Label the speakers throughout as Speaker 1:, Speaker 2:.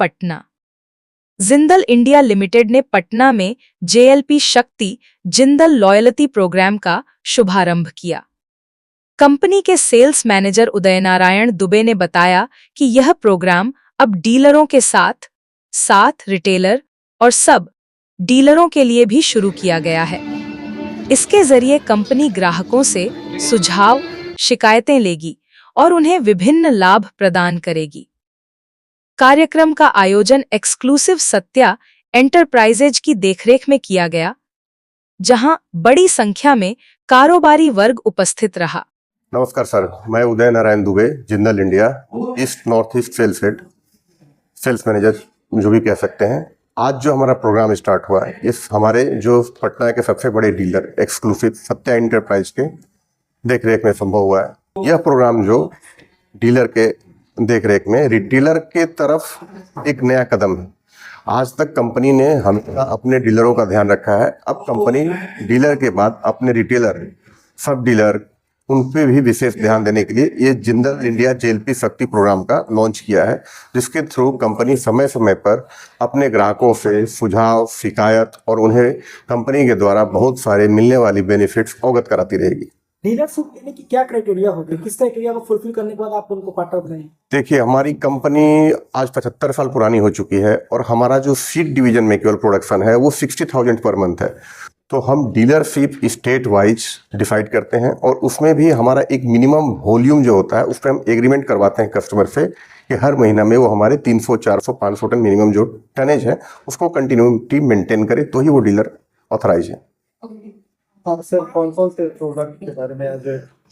Speaker 1: Patna. Jindal India limited ने पटना में JLP शक्ति जिंदल लॉयल्टी प्रोग्राम का शुभारंभ किया। कंपनी के सेल्स मैनेजर उदयनारायण दुबे ने बताया कि यह प्रोग्राम अब डीलरों के साथ साथ रिटेलर और सब डीलरों के लिए भी शुरू किया गया है। इसके जरिए कंपनी ग्राहकों से सुझाव, शिकायतें लेगी और उन्हें विभिन्न लाभ प्रदान करेगी। कार्यक्रम का आयोजन एक्सक्लूसिव सत्या एंटरप्राइजेज की देखरेख में किया गया, जहां बड़ी संख्या में कारोबारी वर्ग उपस्थित रहा।
Speaker 2: नमस्कार सर, मैं Uday Narayan Dubey, Jindal India east north east sales head, sales manager जो भी कह सकते हैं। आज जो हमारा प्रोग्राम स्टार्ट हुआ है, इस हमारे जो पटना के सबसे बड़े डीलर एक्सक्लूसिव सत्या एंटरप्राइज के देखरेख में संभव हुआ है। यह प्रोग्राम जो डीलर के देखरेख में रिटेलर के तरफ एक नया कदम है। आज तक कंपनी ने हमेशा अपने डीलरों का ध्यान रखा है। अब कंपनी डीलर के बाद अपने रिटेलर, सब डीलर, उन पे भी विशेष ध्यान देने के लिए ये जिंदल इंडिया जेएलपी शक्ति प्रोग्राम का लॉन्च किया है, जिसके थ्रू कंपनी समय समय पर अपने ग्राहकों से सुझाव, शिकायत और उन्हें कंपनी के द्वारा बहुत सारे मिलने वाली बेनिफिट्स अवगत कराती रहेगी।
Speaker 3: डीलरशिप लेने की क्या क्राइटेरिया होगी? किस क्राइटेरिया को फुलफिल करने के बाद आप उनको पार्टनर बनाएंगे?
Speaker 2: देखिए, हमारी कंपनी आज 75 साल पुरानी हो चुकी है और हमारा जो सीड डिवीजन में केवल प्रोडक्शन है वो 60,000 पर मंथ है। तो हम डीलरशिप स्टेट वाइज डिसाइड करते हैं और उसमें भी हमारा एक मिनिमम वॉल्यूम जो होता है उस पर हम एग्रीमेंट करवाते हैं कस्टमर से कि हर महीना में वो हमारे 300, 400, 500 टन मिनिमम जो टनेज है उसको कंटिन्यूटी मेंटेन करे, तो ही वो डीलर ऑथराइज है।
Speaker 3: हाँ सर, कौन कौन से प्रोडक्ट के बारे में आज?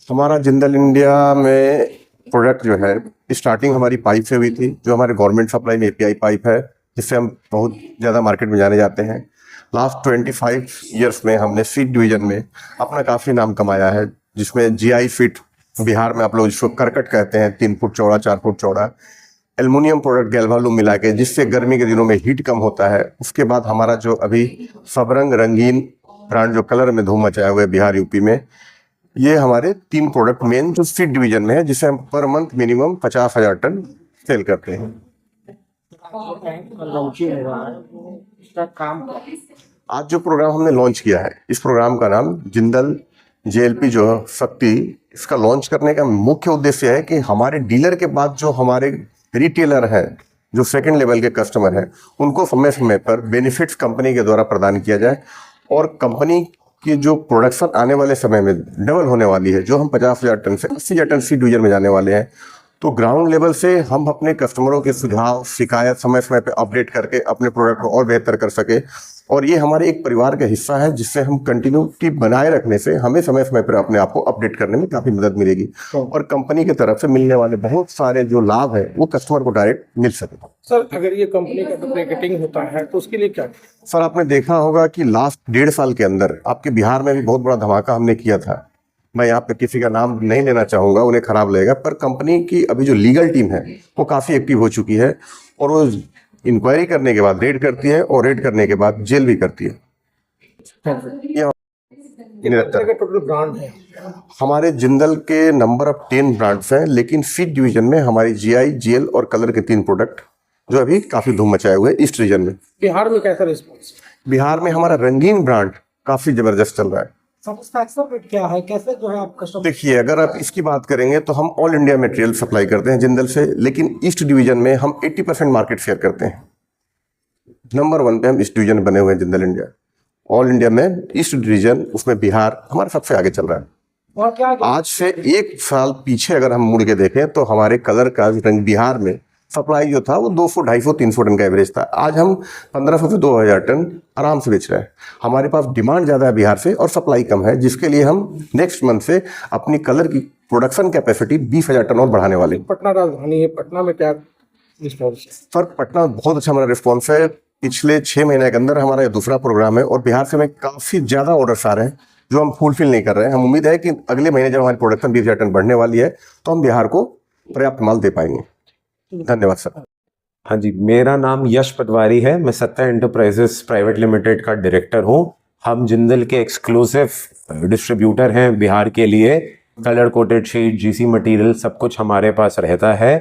Speaker 2: हमारा जिंदल इंडिया में प्रोडक्ट जो है, स्टार्टिंग हमारी पाइप से हुई थी, जो हमारे गवर्नमेंट सप्लाई में एपीआई पाइप है, जिससे हम बहुत ज़्यादा मार्केट में जाने जाते हैं। लास्ट 25 ईयर्स में हमने सीड डिवीजन में अपना काफ़ी नाम कमाया है, जिसमें जीआई फिट, बिहार में आप लोग जिसको करकट कहते हैं, 3 फुट चौड़ा, 4 फुट चौड़ा, एल्युमिनियम प्रोडक्ट गैल्वालूम मिला के, जिससे गर्मी के दिनों में हीट कम होता है। उसके बाद हमारा जो अभी सबरंग रंगीन ब्रांड जो कलर में धूम मचाया हुआ है बिहार यूपी में, ये हमारे 3 प्रोडक्ट मेन जो सीड डिवीजन में है, जिसे हम per month minimum 50,000 ton cell करते हैं। आज जो प्रोग्राम हमने लॉन्च किया है, इस प्रोग्राम का नाम जिंदल जेएलपी जो शक्ति, इसका लॉन्च करने का मुख्य उद्देश्य है कि हमारे डीलर के बाद जो हमारे रिटेलर हैं, जो सेकंड लेवल के कस्टमर हैं, उनको समय समय पर बेनिफिट्स कंपनी के द्वारा प्रदान किया जाए और कंपनी की जो प्रोडक्शन आने वाले समय में डबल होने वाली है, जो हम 50,000 टन से 80,000 टन सी डिवीजन में जाने वाले हैं। तो ग्राउंड लेवल से हम अपने कस्टमरों के सुझाव, शिकायत समय समय पे अपडेट करके अपने प्रोडक्ट को और बेहतर कर सके। और ये हमारे एक परिवार का हिस्सा है, जिससे हम कंटिन्यूटी बनाए रखने से हमें समय समय पर अपने आप को अपडेट करने में काफ़ी मदद मिलेगी और कंपनी की तरफ से मिलने वाले बहुत सारे जो लाभ है वो कस्टमर को डायरेक्ट मिल सके।
Speaker 3: सर, अगर ये कंपनी का डुप्लीकेटिंग होता है तो उसके लिए क्या?
Speaker 2: सर, आपने देखा होगा कि लास्ट 1.5 साल के अंदर आपके बिहार में भी बहुत बड़ा धमाका हमने किया था। मैं यहाँ पे किसी का नाम नहीं लेना चाहूँगा, उन्हें खराब लगेगा, पर कंपनी की अभी जो लीगल टीम है वो काफ़ी एक्टिव हो चुकी है और वो इंक्वायरी करने के बाद रेड करती है और रेड करने के बाद जेल भी करती है।
Speaker 3: टोटल ब्रांड है
Speaker 2: हमारे जिंदल के नंबर ऑफ 10 ब्रांड्स हैं, लेकिन सीड डिवीजन में हमारी जीआई, जीएल और कलर के 3 प्रोडक्ट जो अभी काफ़ी धूम मचाए हुए ईस्ट रीजन में।
Speaker 3: बिहार में कैसा रिस्पॉन्स?
Speaker 2: बिहार में हमारा रंगीन ब्रांड काफ़ी ज़बरदस्त चल रहा है।
Speaker 3: क्या है, कैसे जो है आप कस्टमर?
Speaker 2: देखिए, अगर आप इसकी बात करेंगे तो हम ऑल इंडिया मटेरियल सप्लाई करते हैं जिंदल से, लेकिन ईस्ट डिवीजन में हम 80% मार्केट शेयर करते हैं। नंबर 1 पे हम ईस्ट डिवीजन बने हुए हैं जिंदल इंडिया। ऑल इंडिया में ईस्ट डिवीजन, उसमें बिहार हमारा सबसे आगे चल रहा है।
Speaker 3: और क्या
Speaker 2: आज से 1 साल पीछे अगर हम मुड़ के देखें तो हमारे कलर का रंग बिहार में सप्लाई जो था वो 200, 250, 300 टन का एवरेज था। आज हम 1500 से 2000 टन आराम से बेच रहे हैं। हमारे पास डिमांड ज़्यादा है बिहार से और सप्लाई कम है, जिसके लिए हम नेक्स्ट मंथ से अपनी कलर की प्रोडक्शन कैपेसिटी 20,000 टन और बढ़ाने वाले हैं।
Speaker 3: पटना राजधानी है, पटना में क्या रिस्पॉन्स है?
Speaker 2: सर, पटना बहुत अच्छा हमारा रिस्पॉन्स है। पिछले 6 महीने के अंदर हमारा ये दूसरा प्रोग्राम है और बिहार से हमें काफ़ी ज़्यादा ऑर्डर्स आ रहे हैं जो हम फुलफिल नहीं कर रहे हैं। हम उम्मीद है कि अगले महीने जब हमारी प्रोडक्शन 20,000 टन बढ़ने वाली है तो हम बिहार को पर्याप्त माल दे पाएंगे। धन्यवाद सर।
Speaker 4: हाँ जी, मेरा नाम यश पटवारी है। मैं सत्या एंटरप्राइजेस प्राइवेट लिमिटेड का डायरेक्टर हूँ। हम जिंदल के एक्सक्लूसिव डिस्ट्रीब्यूटर हैं बिहार के लिए। Colour coated sheet, GC material सब कुछ हमारे पास रहता है।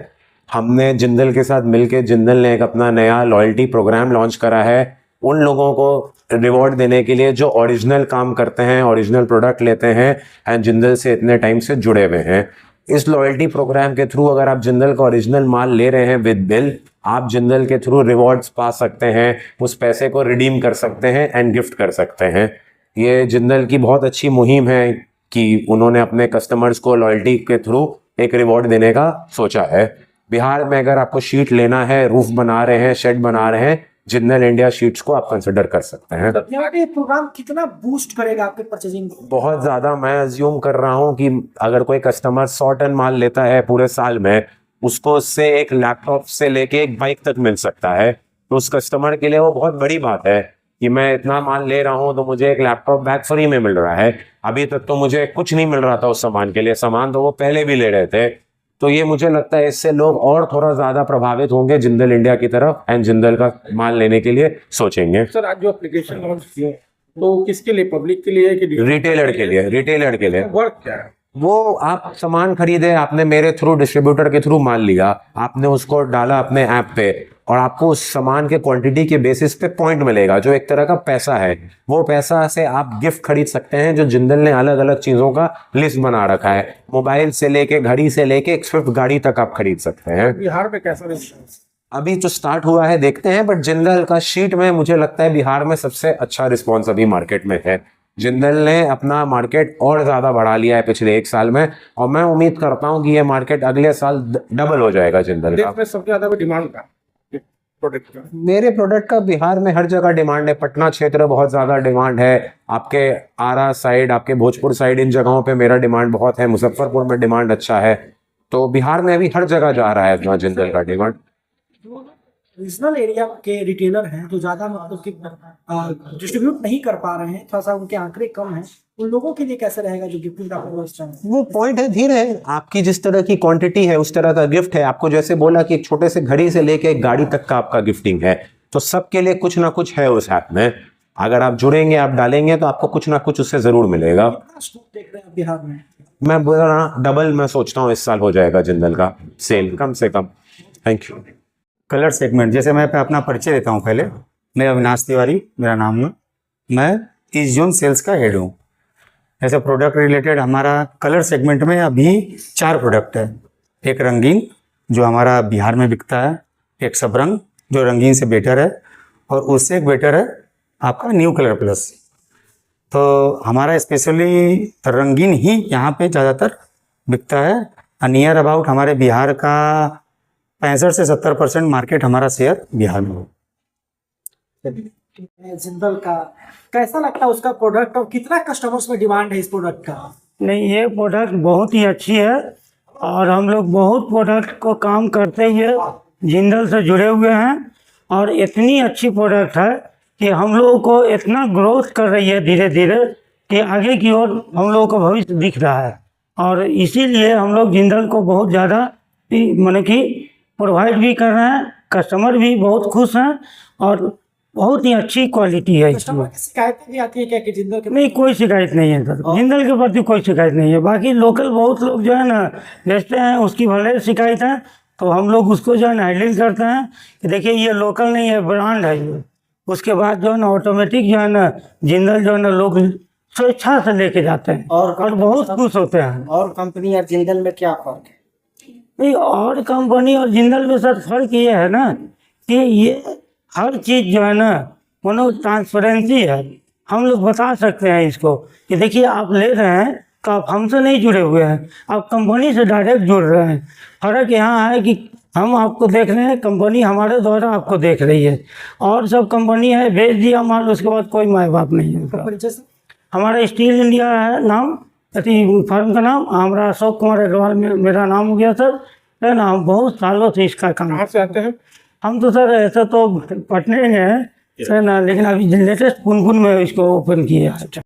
Speaker 4: हमने जिंदल के साथ मिलके जिंदल ने एक अपना नया लॉयल्टी प्रोग्राम लॉन्च करा है उन लोगों को रिवॉर्ड देने के लिए जो ओरिजिनल काम करते हैं, ओरिजिनल प्रोडक्ट लेते हैं एंड जिंदल से इतने टाइम से जुड़े हुए हैं। इस लॉयल्टी प्रोग्राम के थ्रू अगर आप जिंदल का ओरिजिनल माल ले रहे हैं विद बिल, आप जिंदल के थ्रू रिवॉर्ड्स पा सकते हैं, उस पैसे को रिडीम कर सकते हैं एंड गिफ्ट कर सकते हैं। ये जिंदल की बहुत अच्छी मुहिम है कि उन्होंने अपने कस्टमर्स को लॉयल्टी के थ्रू एक रिवॉर्ड देने का सोचा है। बिहार में अगर आपको शीट लेना है, रूफ बना रहे हैं, शेड बना रहे हैं, जिंदल इंडिया शीट्स को आप कंसिडर कर सकते हैं।
Speaker 3: ये प्रोग्राम कितना बूस्ट करेगा आपके परचेजिंग को?
Speaker 4: बहुत ज़्यादा। मैं अज्यूम कर रहा हूँ कि अगर कोई कस्टमर 100 टन माल लेता है पूरे साल में, उसको उससे एक लैपटॉप से लेके एक बाइक तक मिल सकता है। तो उस कस्टमर के लिए वो बहुत बड़ी बात है कि मैं इतना माल ले रहा हूँ तो मुझे एक लैपटॉप बैग फ्री में मिल रहा है। अभी तक तो मुझे कुछ नहीं मिल रहा था उस सामान के लिए, सामान तो वो पहले भी ले रहे थे। तो ये मुझे लगता है इससे लोग और थोड़ा ज्यादा प्रभावित होंगे जिंदल इंडिया की तरफ एंड जिंदल का माल लेने के लिए सोचेंगे।
Speaker 5: सर आज जो एप्लीकेशन लॉन्च किए तो किसके लिए, पब्लिक के लिए कि
Speaker 4: रिटेलर के लिए? रिटेलर के लिए।
Speaker 5: वर्क क्या है?
Speaker 4: वो आप सामान खरीदे, आपने मेरे थ्रू डिस्ट्रीब्यूटर के थ्रू माल लिया, आपने उसको डाला अपने ऐप पे और आपको उस सामान के क्वांटिटी के बेसिस पे पॉइंट मिलेगा जो एक तरह का पैसा है। वो पैसा से आप गिफ्ट खरीद सकते हैं। जो जिंदल ने अलग अलग चीजों का लिस्ट बना रखा है, मोबाइल से लेके, घड़ी से लेके एक स्विफ्ट गाड़ी तक आप खरीद सकते हैं।
Speaker 5: बिहार में कैसा रिस्पॉन्स?
Speaker 4: अभी तो स्टार्ट हुआ है, देखते हैं, बट जिंदल का शीट में मुझे लगता है बिहार में सबसे अच्छा रिस्पॉन्स अभी मार्केट में है। जिंदल ने अपना मार्केट और ज्यादा बढ़ा लिया है पिछले 1 साल में और मैं उम्मीद करता हूं कि ये मार्केट अगले साल डबल हो जाएगा जिंदल का।
Speaker 5: देश में सबसे ज्यादा डिमांड का प्रोडक्ट का?
Speaker 4: मेरे प्रोडक्ट का बिहार में हर जगह डिमांड है। पटना क्षेत्र बहुत ज्यादा डिमांड है, आपके आरा साइड, आपके भोजपुर साइड, इन जगहों पे मेरा डिमांड बहुत है। मुजफ्फरपुर में डिमांड अच्छा है। तो बिहार में अभी हर जगह जा रहा है जहाँ जिंदल का डिमांड।
Speaker 3: रीजनल एरिया के रिटेलर हैं जो ज्यादा मतलब कि डिस्ट्रीब्यूट नहीं कर पा रहे हैं, थोड़ा सा उनके आंकड़े कम हैं, उन लोगों के लिए कैसे रहेगा जो गिफ्टिंग का प्रोग्राम?
Speaker 4: वो पॉइंट है, धीरे है, आपकी जिस तरह की क्वांटिटी है उस तरह का गिफ्ट है। आपको जैसे बोला कि एक छोटे से घड़ी से लेके एक गाड़ी तक का आपका गिफ्टिंग है, तो सबके लिए कुछ ना कुछ है उस ऐप में। अगर आप जुड़ेंगे, आप डालेंगे, तो आपको कुछ ना कुछ उससे जरूर मिलेगा।
Speaker 3: कितना स्टॉक देख रहे हैं बिहार में?
Speaker 4: मैं बोल रहा डबल मैं सोचता हूँ इस साल हो जाएगा जिंदल का सेल, कम से कम। Thank you.
Speaker 6: कलर सेगमेंट, जैसे मैं अपना परिचय देता हूँ। पहले मैं अविनाश तिवारी मेरा नाम है, मैं ईस्ट जोन सेल्स का हेड हूँ। ऐसे प्रोडक्ट रिलेटेड हमारा कलर सेगमेंट में अभी 4 प्रोडक्ट है। एक रंगीन जो हमारा बिहार में बिकता है, एक सबरंग जो रंगीन से बेटर है, और उससे एक बेटर है आपका न्यू कलर प्लस। तो हमारा स्पेशली रंगीन ही यहाँ पे ज़्यादातर बिकता है। नियर अबाउट हमारे बिहार का 65 से 70% मार्केट हमारा शेयर बिहार में हो।
Speaker 3: जिंदल का कैसा लगता है उसका प्रोडक्ट और कितना कस्टमर्स में डिमांड है इस प्रोडक्ट का?
Speaker 7: नहीं, ये प्रोडक्ट बहुत ही अच्छी है और हम लोग बहुत प्रोडक्ट को काम करते हुए जिंदल से जुड़े हुए हैं और इतनी अच्छी प्रोडक्ट है कि हम लोगों को इतना ग्रोथ कर रही है धीरे धीरे कि आगे की ओर हम लोगों का भविष्य दिख रहा है। और इसीलिए हम लोग जिंदल को बहुत ज़्यादा माने कि प्रोवाइड भी कर रहे हैं, कस्टमर भी बहुत खुश हैं और बहुत ही अच्छी क्वालिटी है इसमें।
Speaker 3: कस्टमर की शिकायतें भी आती है क्या कि जिंदल के?
Speaker 7: नहीं, कोई शिकायत नहीं है सर, जिंदल के प्रति कोई शिकायत नहीं है। बाकी लोकल बहुत लोग जो है ना बेचते हैं, उसकी भले शिकायत है, तो हम लोग उसको जो है ना हैंडल करते हैं कि देखिए ये लोकल नहीं है, ब्रांड है ये। उसके बाद जो है ना ऑटोमेटिक जो है ना जिंदल जो है ना लोग स्वेच्छा से लेके जाते हैं और बहुत खुश होते हैं।
Speaker 3: और कंपनी और जिंदल में क्या फर्क है?
Speaker 7: नहीं, और कंपनी और जिंदल में सर फर्क ये है ना कि ये हर चीज़ जो है ना मानो ट्रांसपेरेंसी है। हम लोग बता सकते हैं इसको कि देखिए आप ले रहे हैं तो आप हमसे नहीं जुड़े हुए हैं, आप कंपनी से डायरेक्ट जुड़ रहे हैं। फर्क यहाँ है कि हम आपको देख रहे हैं, कंपनी हमारे द्वारा आपको देख रही है। और सब कंपनी है भेज दिया माल, उसके बाद कोई माय बाप नहीं है उसका। हमारा स्टील इंडिया है नाम, फर्म का नाम। हमारा अशोक कुमार अग्रवाल मेरा नाम हो गया सर, है ना। हम बहुत सालों से इसका काम।
Speaker 5: कहाँ से आते हैं?
Speaker 7: हम तो सर ऐसा तो पटने हैं, है ना, लेकिन अभी लेटेस्ट पुनपुन में इसको ओपन किया है।